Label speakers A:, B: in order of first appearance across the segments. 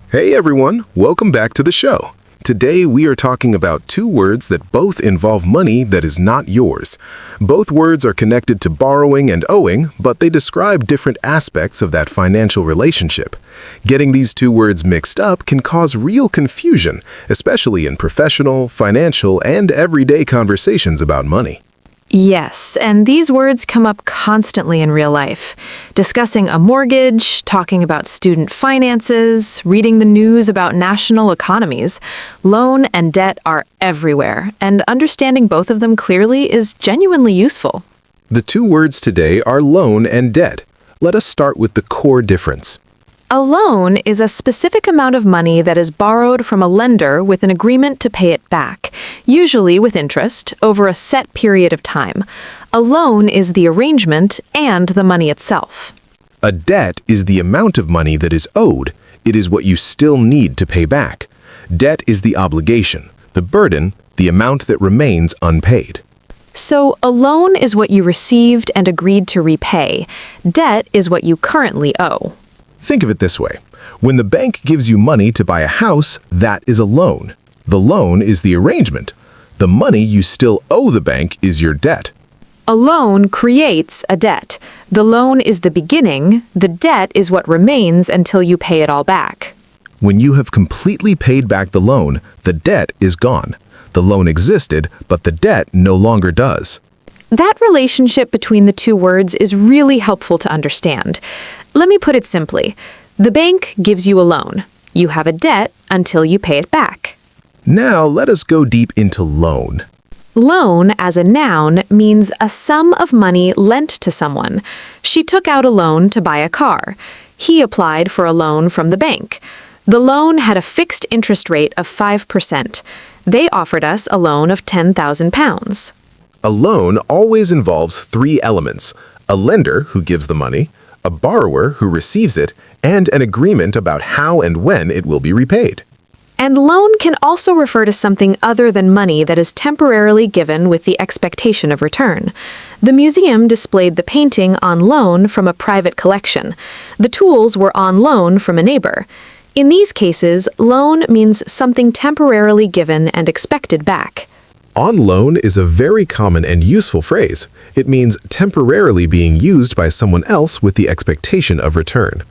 A: Hey everyone, welcome back to the show. Today we are talking about two words that both involve money that is not yours. Both words are connected to borrowing and owing, but they describe different aspects of that financial relationship. Getting these two words mixed up can cause real confusion, especially in professional, financial, and everyday conversations about money.
B: Yes, and these words come up constantly in real life. Discussing a mortgage, talking about student finances, reading the news about national economies. Loan and debt are everywhere, and understanding both of them clearly is genuinely useful.
A: The two words today are loan and debt. Let us start with the core difference.
B: A loan is a specific amount of money that is borrowed from a lender with an agreement to pay it back, usually with interest, over a set period of time. A loan is the arrangement and the money itself.
A: A debt is the amount of money that is owed. It is what you still need to pay back. Debt is the obligation, the burden, the amount that remains unpaid.
B: So, a loan is what you received and agreed to repay. Debt is what you currently owe.
A: Think of it this way. When the bank gives you money to buy a house, that is a loan. The loan is the arrangement. The money you still owe the bank is your debt.
B: A loan creates a debt. The loan is the beginning. The debt is what remains until you pay it all back.
A: When you have completely paid back the loan, the debt is gone. The loan existed, but the debt no longer does.
B: That relationship between the two words is really helpful to understand. Let me put it simply. The bank gives you a loan. You have a debt until you pay it back.
A: Now let us go deep into loan.
B: Loan, as a noun, means a sum of money lent to someone. She took out a loan to buy a car. He applied for a loan from the bank. The loan had a fixed interest rate of 5%. They offered us a loan of £10,000.
A: A loan always involves three elements: a lender who gives the money, a borrower who receives it, and an agreement about how and when it will be repaid.
B: And loan can also refer to something other than money that is temporarily given with the expectation of return. The museum displayed the painting on loan from a private collection. The tools were on loan from a neighbor. In these cases, loan means something temporarily given and expected back.
A: On loan is a very common and useful phrase. It means temporarily being used by someone else with the expectation of return.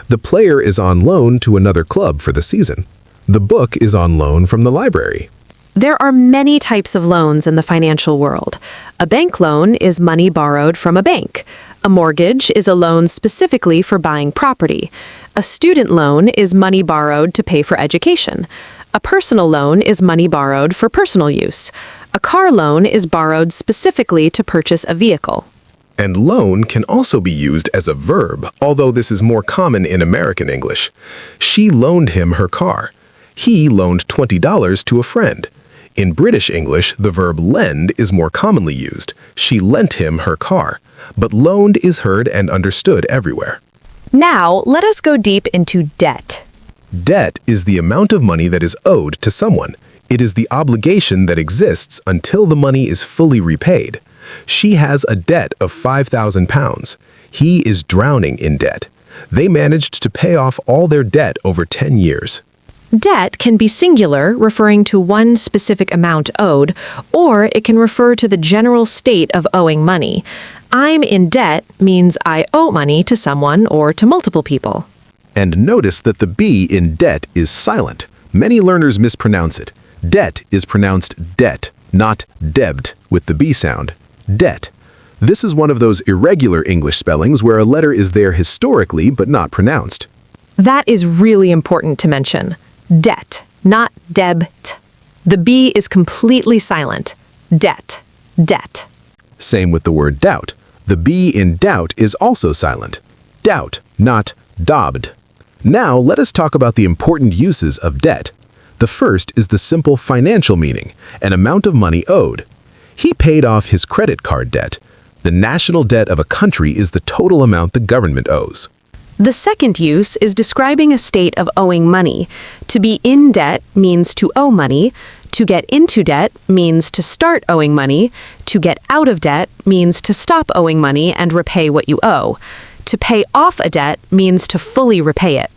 A: The player is on loan to another club for the season. The book is on loan from the library.
B: There are many types of loans in the financial world. A bank loan is money borrowed from a bank. A mortgage is a loan specifically for buying property. A student loan is money borrowed to pay for education. A personal loan is money borrowed for personal use. A car loan is borrowed specifically to purchase a vehicle.
A: And loan can also be used as a verb, although this is more common in American English. She loaned him her car. He loaned $20 to a friend. In British English, the verb lend is more commonly used. She lent him her car. But loaned is heard and understood everywhere.
B: Now, let us go deep into debt.
A: Debt is the amount of money that is owed to someone. It is the obligation that exists until the money is fully repaid. She has a debt of £5,000. He is drowning in debt. They managed to pay off all their debt over 10 years.
B: Debt can be singular, referring to one specific amount owed, or it can refer to the general state of owing money. I'm in debt means I owe money to someone or to multiple people.
A: And notice that the B in debt is silent. Many learners mispronounce it. Debt is pronounced debt, not debt with the B sound. Debt. This is one of those irregular English spellings where a letter is there historically but not pronounced.
B: That is really important to mention. Debt, not debt. The B is completely silent. Debt, debt.
A: Same with the word doubt. The B in doubt is also silent. Doubt, not daubed. Now let us talk about the important uses of debt. The first is the simple financial meaning, an amount of money owed. He paid off his credit card debt. The national debt of a country is the total amount the government owes.
B: The second use is describing a state of owing money. To be in debt means to owe money. To get into debt means to start owing money. To get out of debt means to stop owing money and repay what you owe. To pay off a debt means to fully repay it.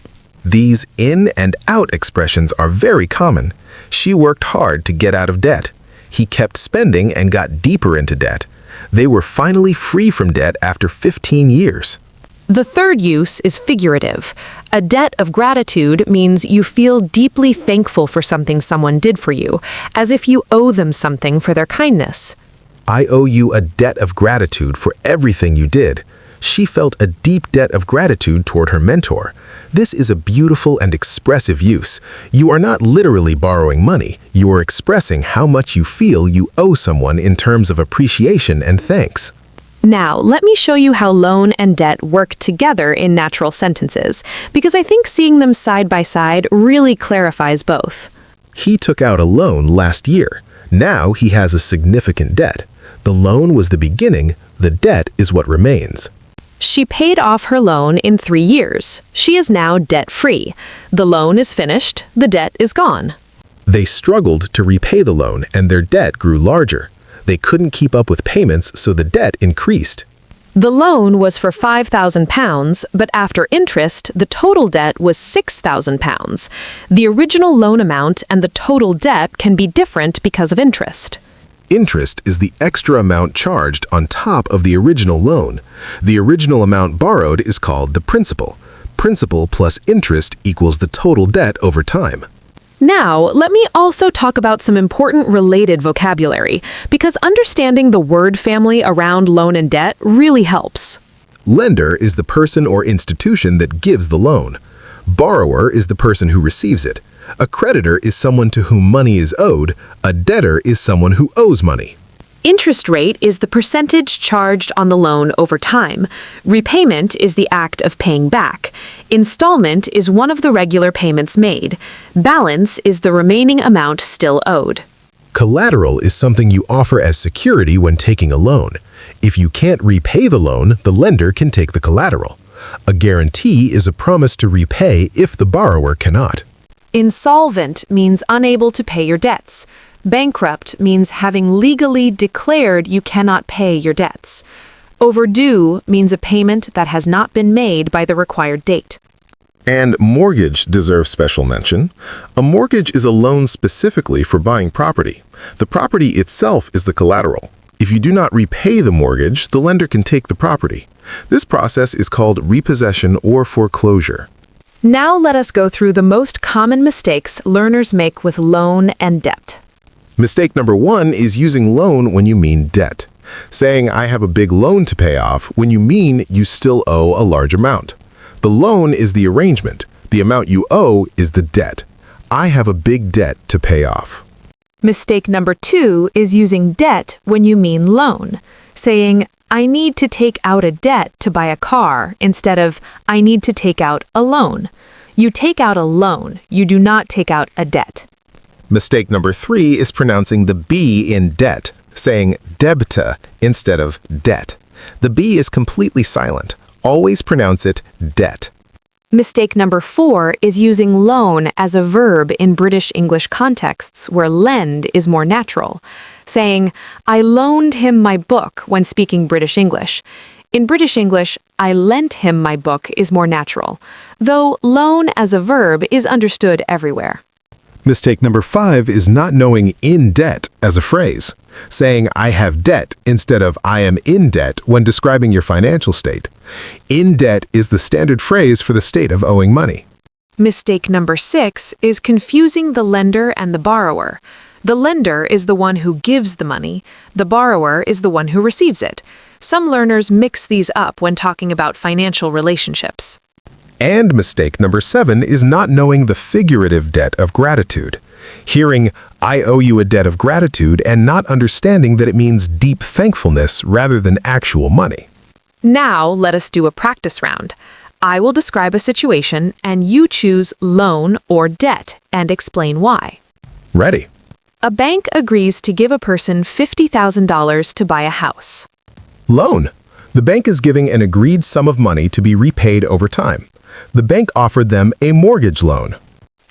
A: These in and out expressions are very common. She worked hard to get out of debt. He kept spending and got deeper into debt. They were finally free from debt after 15 years.
B: The third use is figurative. A debt of gratitude means you feel deeply thankful for something someone did for you, as if you owe them something for their kindness.
A: I owe you a debt of gratitude for everything you did. She felt a deep debt of gratitude toward her mentor. This is a beautiful and expressive use. You are not literally borrowing money. You are expressing how much you feel you owe someone in terms of appreciation and thanks.
B: Now, let me show you how loan and debt work together in natural sentences, because I think seeing them side by side really clarifies both.
A: He took out a loan last year. Now he has a significant debt. The loan was the beginning, the debt is what remains.
B: She paid off her loan in 3 years. She is now debt-free. The loan is finished, the debt is gone.
A: They struggled to repay the loan and their debt grew larger. They couldn't keep up with payments, so the debt increased.
B: The loan was for £5,000, but after interest, the total debt was £6,000. The original loan amount and the total debt can be different because of interest.
A: Interest is the extra amount charged on top of the original loan. The original amount borrowed is called the principal. Principal plus interest equals the total debt over time.
B: Now, let me also talk about some important related vocabulary, because understanding the word family around loan and debt really helps.
A: Lender is the person or institution that gives the loan. Borrower is the person who receives it. A creditor is someone to whom money is owed. A debtor is someone who owes money.
B: Interest rate is the percentage charged on the loan over time. Repayment is the act of paying back. Installment is one of the regular payments made. Balance is the remaining amount still owed.
A: Collateral is something you offer as security when taking a loan. If you can't repay the loan, the lender can take the collateral. A guarantee is a promise to repay if the borrower cannot.
B: Insolvent means unable to pay your debts. Bankrupt means having legally declared you cannot pay your debts. Overdue means a payment that has not been made by the required date.
A: And mortgage deserves special mention. A mortgage is a loan specifically for buying property. The property itself is the collateral. If you do not repay the mortgage, the lender can take the property. This process is called repossession or foreclosure.
B: Now let us go through the most common mistakes learners make with loan and debt.
A: Mistake number 1 is using loan when you mean debt. Saying, I have a big loan to pay off when you mean you still owe a large amount. The loan is the arrangement. The amount you owe is the debt. I have a big debt to pay off.
B: Mistake number 2 is using debt when you mean loan. Saying, I need to take out a debt to buy a car instead of, I need to take out a loan. You take out a loan, you do not take out a debt.
A: Mistake number 3 is pronouncing the B in debt, saying debta instead of debt. The B is completely silent. Always pronounce it debt.
B: Mistake number 4 is using loan as a verb in British English contexts where lend is more natural. Saying, I loaned him my book when speaking British English. In British English, I lent him my book is more natural, though loan as a verb is understood everywhere.
A: Mistake number 5 is not knowing in debt as a phrase, saying I have debt instead of I am in debt when describing your financial state. In debt is the standard phrase for the state of owing money.
B: Mistake number 6 is confusing the lender and the borrower. The lender is the one who gives the money. The borrower is the one who receives it. Some learners mix these up when talking about financial relationships.
A: And mistake number 7 is not knowing the figurative debt of gratitude. Hearing, I owe you a debt of gratitude and not understanding that it means deep thankfulness rather than actual money.
B: Now let us do a practice round. I will describe a situation and you choose loan or debt and explain why.
A: Ready?
B: A bank agrees to give a person $50,000 to buy a house.
A: Loan. The bank is giving an agreed sum of money to be repaid over time. The bank offered them a mortgage loan.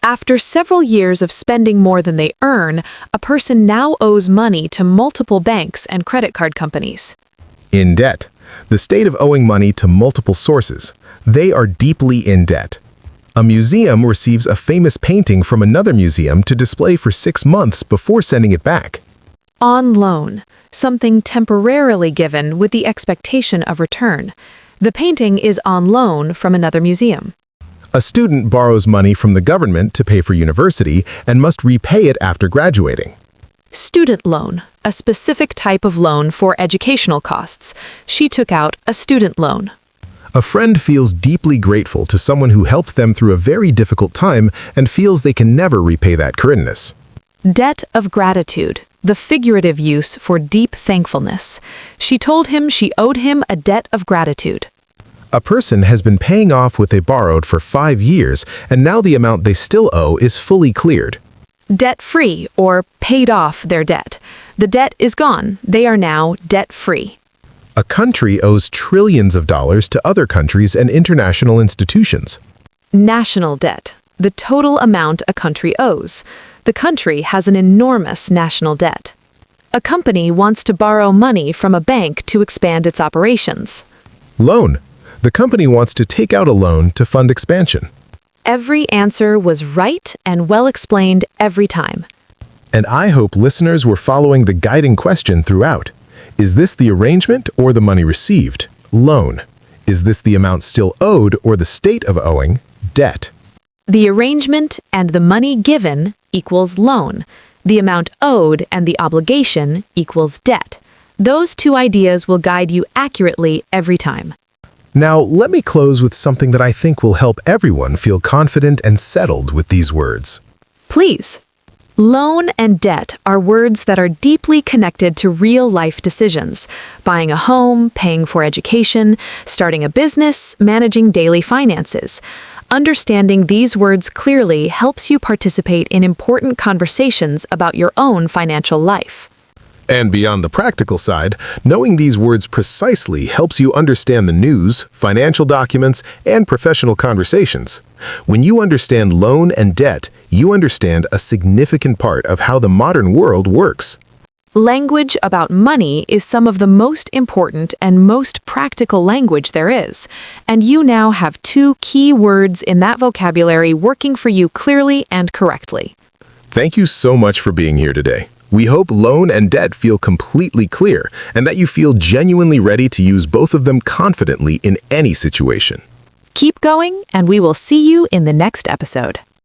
B: After several years of spending more than they earn, a person now owes money to multiple banks and credit card companies.
A: In debt. The state of owing money to multiple sources. They are deeply in debt. A museum receives a famous painting from another museum to display for 6 months before sending it back.
B: On loan, something temporarily given with the expectation of return. The painting is on loan from another museum.
A: A student borrows money from the government to pay for university and must repay it after graduating.
B: Student loan, a specific type of loan for educational costs. She took out a student loan.
A: A friend feels deeply grateful to someone who helped them through a very difficult time and feels they can never repay that kindness.
B: Debt of gratitude, the figurative use for deep thankfulness. She told him she owed him a debt of gratitude.
A: A person has been paying off what they borrowed for 5 years, and now the amount they still owe is fully cleared.
B: Debt-free, or paid off their debt. The debt is gone. They are now debt-free.
A: A country owes trillions of dollars to other countries and international institutions.
B: National debt, the total amount a country owes. The country has an enormous national debt. A company wants to borrow money from a bank to expand its operations.
A: Loan. The company wants to take out a loan to fund expansion.
B: Every answer was right and well explained every time.
A: And I hope listeners were following the guiding question throughout. Is this the arrangement or the money received? Loan. Is this the amount still owed or the state of owing? Debt.
B: The arrangement and the money given equals loan. The amount owed and the obligation equals debt. Those two ideas will guide you accurately every time.
A: Now, let me close with something that I think will help everyone feel confident and settled with these words.
B: Please. Loan and debt are words that are deeply connected to real-life decisions. Buying a home, paying for education, starting a business, managing daily finances. Understanding these words clearly helps you participate in important conversations about your own financial life.
A: And beyond the practical side, knowing these words precisely helps you understand the news, financial documents, and professional conversations. When you understand loan and debt, you understand a significant part of how the modern world works.
B: Language about money is some of the most important and most practical language there is, and you now have 2 key words in that vocabulary working for you clearly and correctly.
A: Thank you so much for being here today. We hope loan and debt feel completely clear and that you feel genuinely ready to use both of them confidently in any situation.
B: Keep going, and we will see you in the next episode.